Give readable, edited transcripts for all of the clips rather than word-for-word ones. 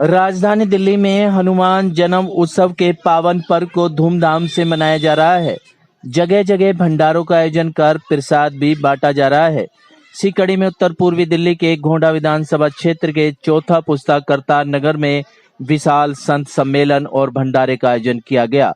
राजधानी दिल्ली में हनुमान जन्म उत्सव के पावन पर्व को धूमधाम से मनाया जा रहा है। जगह जगह भंडारों का आयोजन कर प्रसाद भी बांटा जा रहा है। इसी कड़ी में उत्तर पूर्वी दिल्ली के घोंडा विधानसभा क्षेत्र के चौथा पुस्ता करतार नगर में विशाल संत सम्मेलन और भंडारे का आयोजन किया गया।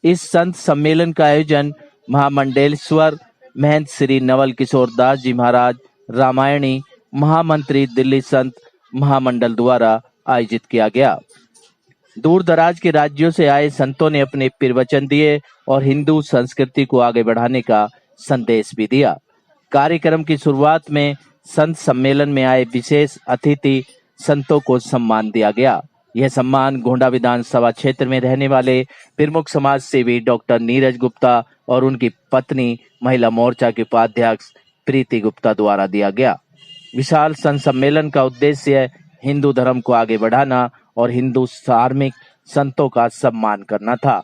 इस संत सम्मेलन का आयोजन महामंडलेश्वर महंत श्री नवल किशोर दास जी महाराज रामायणी महामंत्री दिल्ली संत महामंडल द्वारा आयोजित किया गया। दूर दराज के राज्यों से आए संतों ने अपने प्रवचन दिए और हिंदू संस्कृति को आगे बढ़ाने का संदेश भी दिया। कार्यक्रम की शुरुआत में संत सम्मेलन में आए विशेष अतिथि संतों को सम्मान दिया गया। यह सम्मान घोंडा विधानसभा क्षेत्र में रहने वाले प्रमुख समाज सेवी डॉक्टर नीरज गुप्ता और उनकी पत्नी महिला मोर्चा के उपाध्यक्ष प्रीति गुप्ता द्वारा दिया गया। विशाल संत सम्मेलन का उद्देश्य हिंदू धर्म को आगे बढ़ाना और हिंदू धार्मिक संतों का सम्मान करना था।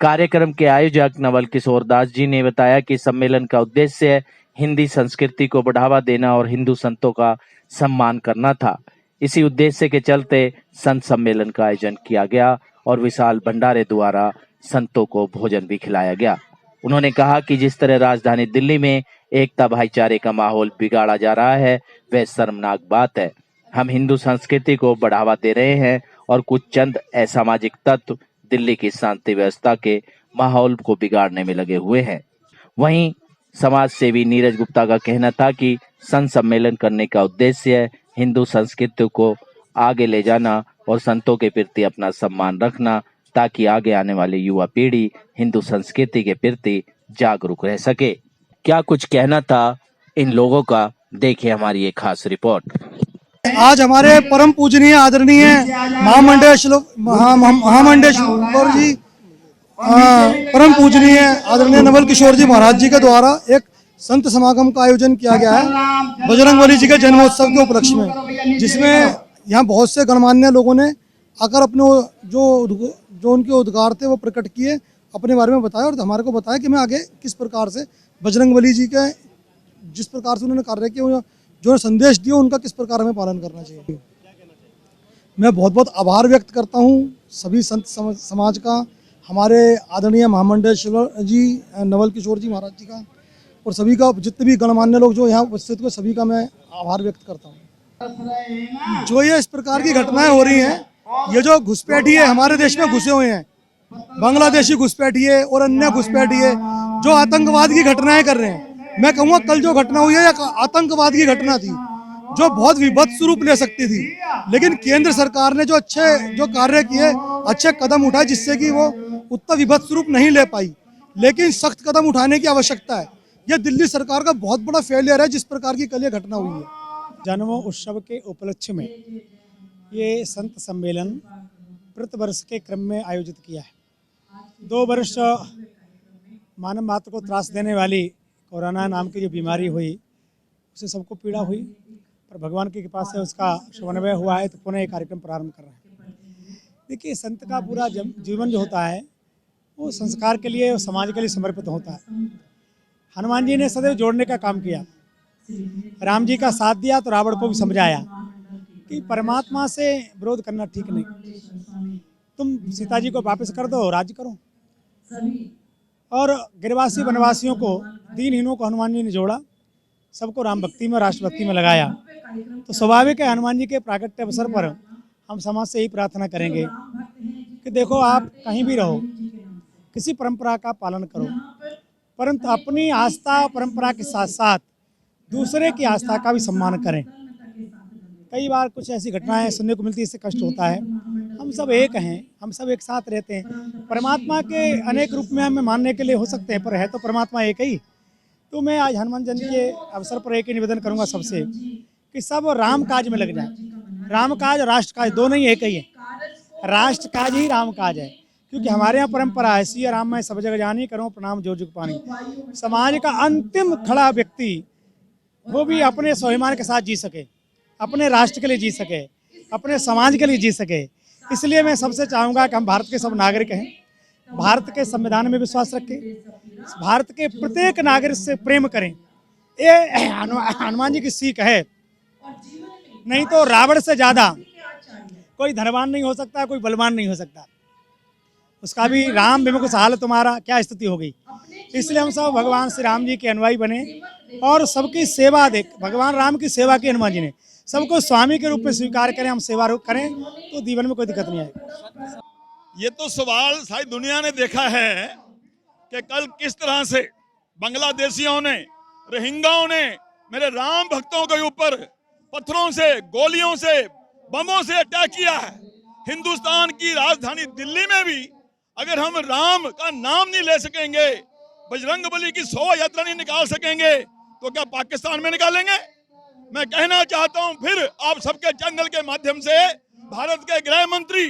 कार्यक्रम के आयोजक नवल किशोर दास जी ने बताया कि सम्मेलन का उद्देश्य हिंदी संस्कृति को बढ़ावा देना और हिंदू संतों का सम्मान करना था। इसी उद्देश्य के चलते संत सम्मेलन का आयोजन किया गया और विशाल भंडारे द्वारा संतों को भोजन भी खिलाया गया। उन्होंने कहा कि जिस तरह राजधानी दिल्ली में एकता भाईचारे का माहौल बिगाड़ा जा रहा है, वह शर्मनाक बात है। हम हिंदू संस्कृति को बढ़ावा दे रहे हैं और कुछ चंद असामाजिक तत्व दिल्ली की शांति व्यवस्था के माहौल को बिगाड़ने में लगे हुए हैं। वहीं समाज सेवी नीरज गुप्ता का कहना था कि संत सम्मेलन करने का उद्देश्य हिंदू संस्कृति को आगे ले जाना और संतों के प्रति अपना सम्मान रखना, ताकि आगे आने वाली युवा पीढ़ी हिंदू संस्कृति के प्रति जागरूक रह सके। क्या कुछ कहना था इन लोगों का, देखिए हमारी एक खास रिपोर्ट। आज हमारे परम पूजनीय आदरणीय महामंडलेश्वर जी परम पूजनीय आदरणीय नवल किशोर जी महाराज जी के द्वारा एक संत समागम का आयोजन किया गया है बजरंगबली जी के जन्मोत्सव के उपलक्ष्य में, जिसमें यहाँ बहुत से गणमान्य लोगों ने आकर अपने जो उनके उद्गार थे वो प्रकट किए, अपने बारे में बताया और हमारे को बताया कि मैं आगे किस प्रकार से बजरंगबली जी के जिस प्रकार से उन्होंने कार्य किया, जो संदेश दिया, उनका किस प्रकार हमें पालन करना चाहिए। मैं बहुत बहुत आभार व्यक्त करता हूँ सभी संत समाज का, हमारे आदरणीय महामंडलेश्वर जी नवल किशोर जी महाराज जी का और सभी का, जितने भी गणमान्य लोग जो यहाँ उपस्थित हुए सभी का मैं आभार व्यक्त करता हूँ। जो ये इस प्रकार की घटनाएं हो रही हैं, ये जो घुसपैठिए हमारे देश में घुसे हुए हैं, बांग्लादेशी घुसपैठिए और अन्य घुसपैठिए जो आतंकवाद की घटनाएं कर रहे हैं, मैं कहूँगा कल जो घटना हुई है यह आतंकवाद की घटना थी जो बहुत विभत्स रूप ले सकती थी, लेकिन केंद्र सरकार ने जो कार्य किए, अच्छे कदम उठाए जिससे कि वो उतना विभत्स रूप नहीं ले पाई, लेकिन सख्त कदम उठाने की आवश्यकता है। यह दिल्ली सरकार का बहुत बड़ा फेलियर है जिस प्रकार की कल ये घटना हुई है। जन्म उत्सव के उपलक्ष्य में ये संत सम्मेलन प्रतिवर्ष के क्रम में आयोजित किया है। 2 वर्ष मानव मात्र को त्रास देने वाली कोरोना नाम की जो बीमारी हुई उससे सबको पीड़ा हुई, पर भगवान की कृपा से उसका समन्वय हुआ है, तो पुनः ये कार्यक्रम प्रारंभ कर रहे हैं। देखिए, संत का पूरा जीवन जो होता है वो संस्कार के लिए और समाज के लिए समर्पित होता है। हनुमान जी ने सदैव जोड़ने का काम किया, राम जी का साथ दिया तो रावण को भी समझाया कि परमात्मा से विरोध करना ठीक नहीं, तुम सीता जी को वापस कर दो, राज्य करो। और गिरवासी वनवासियों को, दीनहीनों को हनुमान जी ने जोड़ा, सबको राम भक्ति में, राष्ट्रभक्ति में लगाया। तो स्वाभाविक है हनुमान जी के प्राकट्य अवसर पर हम समाज से यही प्रार्थना करेंगे कि देखो, आप कहीं भी रहो, किसी परंपरा का पालन करो, परंतु अपनी आस्था परंपरा के साथ साथ दूसरे की आस्था का भी सम्मान करें। कई बार कुछ ऐसी घटनाएं सुनने को मिलती है, इससे कष्ट होता है। हम सब एक हैं, हम सब एक साथ रहते हैं। परमात्मा के अनेक रूप में हमें मानने के लिए हो सकते हैं, पर है तो परमात्मा एक ही। तो मैं आज हनुमान जयंती के अवसर पर एक ही निवेदन करूंगा सबसे कि सब राम काज में लग जाए। राम काज और राष्ट्र काज दोनों ही एक ही है। राष्ट्र काज ही राम काज है, क्योंकि हमारे यहाँ परंपरा है, सिया राम मैं सब जगह जानी, करूँ प्रणाम जो जुग पानी। समाज का अंतिम खड़ा व्यक्ति वो भी अपने स्वाभिमान के साथ जी सके, अपने राष्ट्र के लिए जी सके, अपने समाज के लिए जी सके। इसलिए मैं सबसे चाहूँगा कि हम भारत के सब नागरिक हैं, भारत के संविधान में विश्वास रखें, भारत के प्रत्येक नागरिक से प्रेम करें। ये हनुमान जी की सीख है। नहीं तो रावण से ज़्यादा कोई धनवान नहीं हो सकता, कोई बलवान नहीं हो सकता। उसका भी राम भी में कुछ हाल तुम्हारा क्या स्थिति हो गई। इसलिए हम सब भगवान श्री राम जी के अनुयायी बने और सबकी सेवा देख, भगवान राम की सेवा की हनुमान जी ने, सबको स्वामी के रूप में स्वीकार करें, हम सेवा करें तो जीवन में कोई दिक्कत नहीं आएगी। ये तो सवाल सारी दुनिया ने देखा है कि कल किस तरह से बांग्लादेशियों ने, रोहिंग्याओं ने मेरे राम भक्तों के ऊपर पत्थरों से, गोलियों से, बमों से अटैक किया है। हिंदुस्तान की राजधानी दिल्ली में भी अगर हम राम का नाम नहीं ले सकेंगे, बजरंगबली की शोभा यात्रा नहीं निकाल सकेंगे, तो क्या पाकिस्तान में निकालेंगे? मैं कहना चाहता हूं फिर आप सबके चैनल के माध्यम से भारत के गृह मंत्री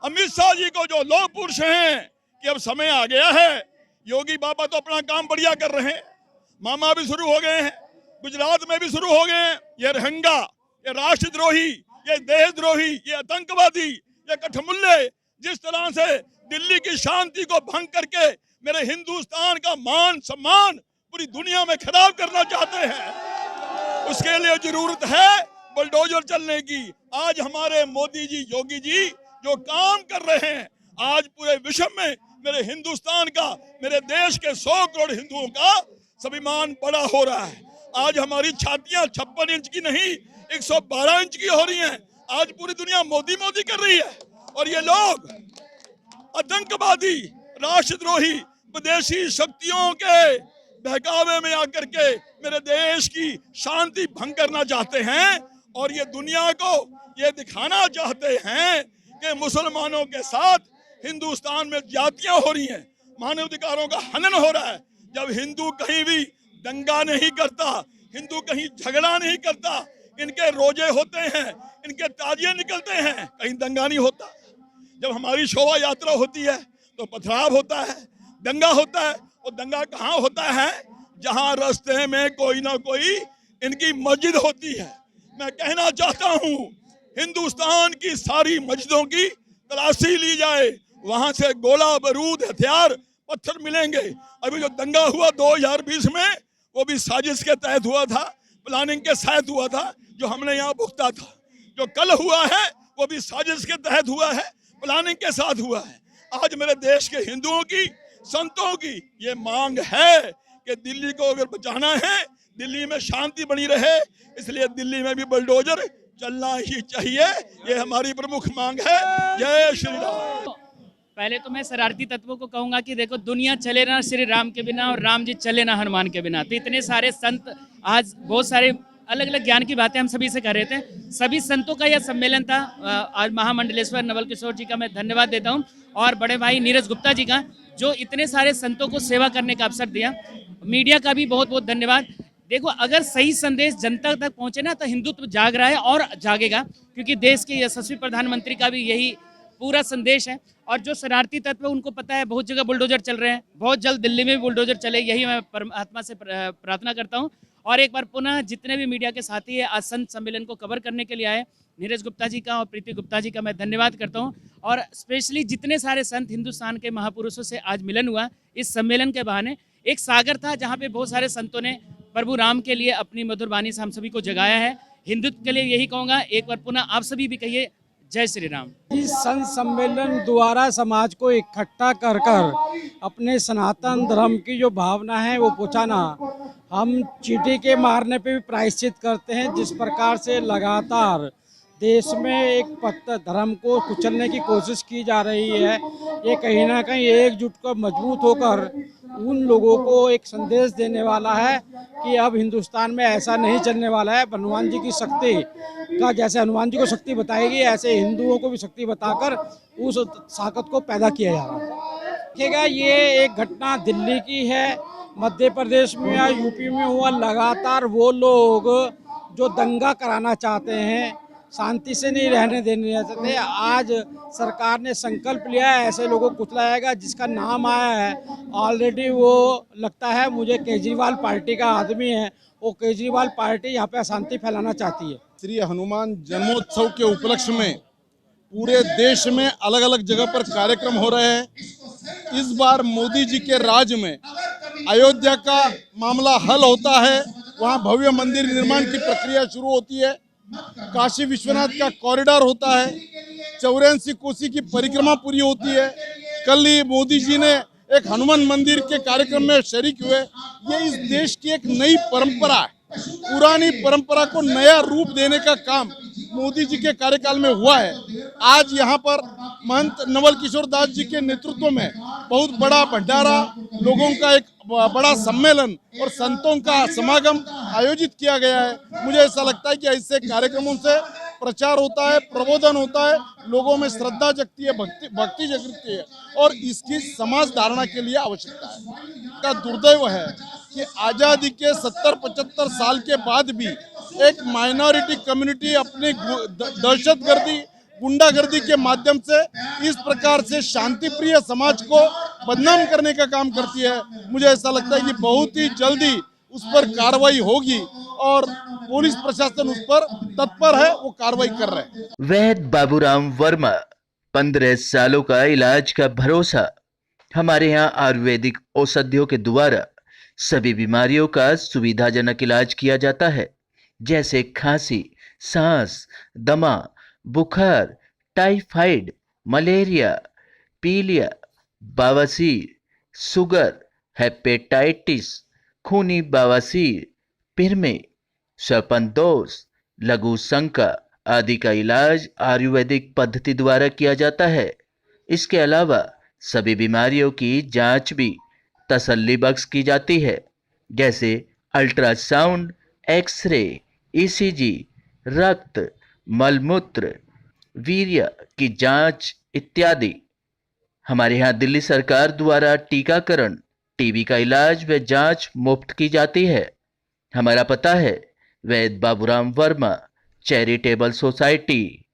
अमित शाह जी को, जो लोक पुरुष हैं, कि अब समय आ गया है। योगी बाबा तो अपना काम बढ़िया कर रहे हैं, मामा भी शुरू हो गए हैं, गुजरात में भी शुरू हो गए हैं। ये रहंगा, ये राष्ट्रद्रोही, ये देशद्रोही, ये आतंकवादी, ये कठमुल्ले जिस तरह से दिल्ली की शांति को भंग करके मेरे हिंदुस्तान का मान सम्मान पूरी दुनिया में खराब करना चाहते हैं, उसके लिए जरूरत है बुलडोजर चलने की। आज हमारे मोदी जी, योगी जी जो काम कर रहे हैं, आज पूरे विश्व में मेरे हिंदुस्तान का, मेरे देश के 100 करोड़ हिंदुओं का स्वाभिमान बड़ा हो रहा है। आज हमारी छातियां 56 इंच की नहीं 112 इंच की हो रही हैं। आज पूरी दुनिया मोदी मोदी कर रही है और ये लोग आतंकवादी, राष्ट्रद्रोही, विदेशी शक्तियों के बहकावे में आकर के मेरे देश की शांति भंग करना चाहते हैं और ये दुनिया को ये दिखाना चाहते हैं कि मुसलमानों के साथ हिंदुस्तान में जातियां हो रही हैं, मानवाधिकारों का हनन हो रहा है। जब हिंदू कहीं भी दंगा नहीं करता, हिंदू कहीं झगड़ा नहीं करता, इनके रोजे होते हैं, इनके ताजिए निकलते हैं, कहीं दंगा नहीं होता। जब हमारी शोभा यात्रा होती है तो पथराव होता है, दंगा होता है। और दंगा कहाँ होता है? जहां रास्ते में कोई ना कोई इनकी मस्जिद होती है। मैं कहना चाहता हूं हिंदुस्तान की सारी मस्जिदों की तलाशी ली जाए, वहां से गोला बारूद हथियार पत्थर मिलेंगे। अभी जो दंगा हुआ 2020 में वो भी साजिश के तहत हुआ था, प्लानिंग के साथ हुआ था, जो हमने यहाँ भुगता था। जो कल हुआ है वो भी साजिश के तहत हुआ है, प्लानिंग के साथ हुआ है। आज मेरे देश के हिंदुओं की, संतों की ये मांग है कि दिल्ली को अगर बचाना है, दिल्ली में शांति बनी रहे, इसलिए दिल्ली में भी बुलडोजर चलना ही चाहिए। ये हमारी प्रमुख मांग है। जय श्री राम। पहले तो मैं शरारती तत्वों को कहूंगा कि देखो, दुनिया चले ना श्री राम के बिना और राम जी चले ना हनुमान के बिना। तो इतने सारे संत, आज बहुत सारे अलग अलग ज्ञान की बातें हम सभी से कर रहे थे। सभी संतों का यह सम्मेलन था। आज महामंडलेश्वर नवल किशोर जी का मैं धन्यवाद देता हूं और बड़े भाई नीरज गुप्ता जी का, जो इतने सारे संतों को सेवा करने का अवसर दिया। मीडिया का भी बहुत बहुत धन्यवाद। देखो, अगर सही संदेश जनता तक पहुंचे ना तो हिंदुत्व जाग रहा है और जागेगा, क्योंकि देश के यशस्वी प्रधानमंत्री का भी यही पूरा संदेश है। और जो शरारती तत्व, उनको पता है बहुत जगह बुलडोजर चल रहे हैं, बहुत जल्द दिल्ली में भी बुलडोजर चले, यही मैं परमात्मा से प्रार्थना करता हूं। और एक बार पुनः जितने भी मीडिया के साथी है आज संत सम्मेलन को कवर करने के लिए आए, नीरज गुप्ता जी का और प्रीति गुप्ता जी का मैं धन्यवाद करता हूं। और स्पेशली जितने सारे संत, हिंदुस्तान के महापुरुषों से आज मिलन हुआ इस सम्मेलन के बहाने। एक सागर था जहाँ पे बहुत सारे संतों ने प्रभु राम के लिए अपनी मधुर वाणी से हम सभी को जगाया है। हिंदुत्व के लिए यही कहूँगा, एक बार पुनः आप सभी भी कहिए जय श्री राम। इस संत सम्मेलन द्वारा समाज को इकट्ठा कर अपने सनातन धर्म की जो भावना है वो पहुँचाना। हम चींटी के मारने पे भी प्रायश्चित करते हैं। जिस प्रकार से लगातार देश में एक धर्म को कुचलने की कोशिश की जा रही है, ये कहीं ना कहीं एकजुट को मजबूत होकर उन लोगों को एक संदेश देने वाला है कि अब हिंदुस्तान में ऐसा नहीं चलने वाला है। हनुमान जी की शक्ति का, जैसे हनुमान जी को शक्ति बताएगी, ऐसे हिंदुओं को भी शक्ति बताकर उस ताकत को पैदा किया जा रहा है। देखिएगा, ये एक घटना दिल्ली की है, मध्य प्रदेश में या यूपी में हुआ। लगातार वो लोग जो दंगा कराना चाहते हैं, शांति से नहीं रहने देने चाहते, आज सरकार ने संकल्प लिया है ऐसे लोगों को कुचला जाएगा। जिसका नाम आया है ऑलरेडी, वो लगता है मुझे केजरीवाल पार्टी का आदमी है, वो केजरीवाल पार्टी यहाँ पे अशांति फैलाना चाहती है। श्री हनुमान जन्मोत्सव के उपलक्ष्य में पूरे देश में अलग अलग जगह पर कार्यक्रम हो रहे हैं। इस बार मोदी जी के राज में अयोध्या का मामला हल होता है, वहाँ भव्य मंदिर निर्माण की प्रक्रिया शुरू होती है, काशी विश्वनाथ का कॉरिडोर होता है, 84 कोसी की परिक्रमा पूरी होती है। कल ही मोदी जी ने एक हनुमान मंदिर के कार्यक्रम में शरीक हुए। ये इस देश की एक नई परंपरा है, पुरानी परंपरा को नया रूप देने का काम मोदी जी के कार्यकाल में हुआ है। आज यहाँ पर महंत नवल किशोर दास जी के नेतृत्व में बहुत बड़ा भंडारा, लोगों का एक बड़ा सम्मेलन और संतों का समागम आयोजित किया गया है। मुझे ऐसा लगता है कि ऐसे कार्यक्रमों से प्रचार होता है, प्रबोधन होता है, लोगों में श्रद्धा जगती है, भक्ति जगती है और इसकी समाज धारणा के लिए आवश्यकता है। का दुर्दैव है कि आज़ादी के 70-75 साल के बाद भी एक माइनॉरिटी कम्युनिटी अपनी दहशतगर्दी, गुंडागर्दी के माध्यम से इस प्रकार से शांति प्रिय समाज को बदनाम करने का काम करती है। मुझे ऐसा लगता है कि बहुत ही जल्दी उस पर कार्रवाई होगी और पुलिस प्रशासन उस पर तत्पर है, वो कार्रवाई कर रहे हैं। वैद्य बाबूराम वर्मा, 15 सालों का इलाज का भरोसा। हमारे यहाँ आयुर्वेदिक औषधियों के द्वारा सभी बीमारियों का सुविधाजनक इलाज किया जाता है, जैसे खांसी, सांस, दमा, बुखार, टाइफाइड, मलेरिया, पीलिया, बवासीर, शुगर, हेपेटाइटिस, खूनी बवासीर, पिरमे, श्वसन लघु शंका आदि का इलाज आयुर्वेदिक पद्धति द्वारा किया जाता है। इसके अलावा सभी बीमारियों की जांच भी तसल्ली बख्श की जाती है, जैसे अल्ट्रासाउंड, एक्सरे, ईसीजी, रक्त, मलमूत्र, वीर्य की जांच इत्यादि। हमारे यहाँ दिल्ली सरकार द्वारा टीकाकरण, टीबी का इलाज व जांच मुफ्त की जाती है। हमारा पता है वैद्य बाबूराम वर्मा, चैरिटेबल सोसाइटी,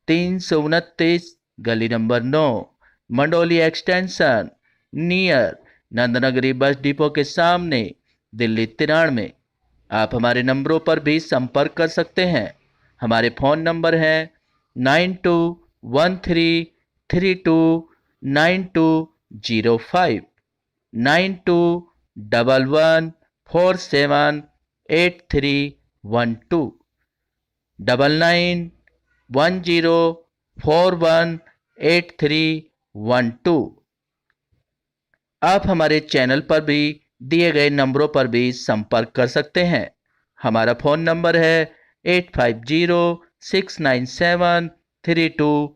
329 गली number 9, Mandoli extension, near Nand Nagri bus depot के सामने, दिल्ली 93। आप हमारे नंबरों पर भी संपर्क कर सकते हैं। हमारे फ़ोन नंबर हैं 9213329205, 9211478312, 9910418312। आप हमारे चैनल पर भी दिए गए नंबरों पर भी संपर्क कर सकते हैं। हमारा फ़ोन नंबर है 8506973234।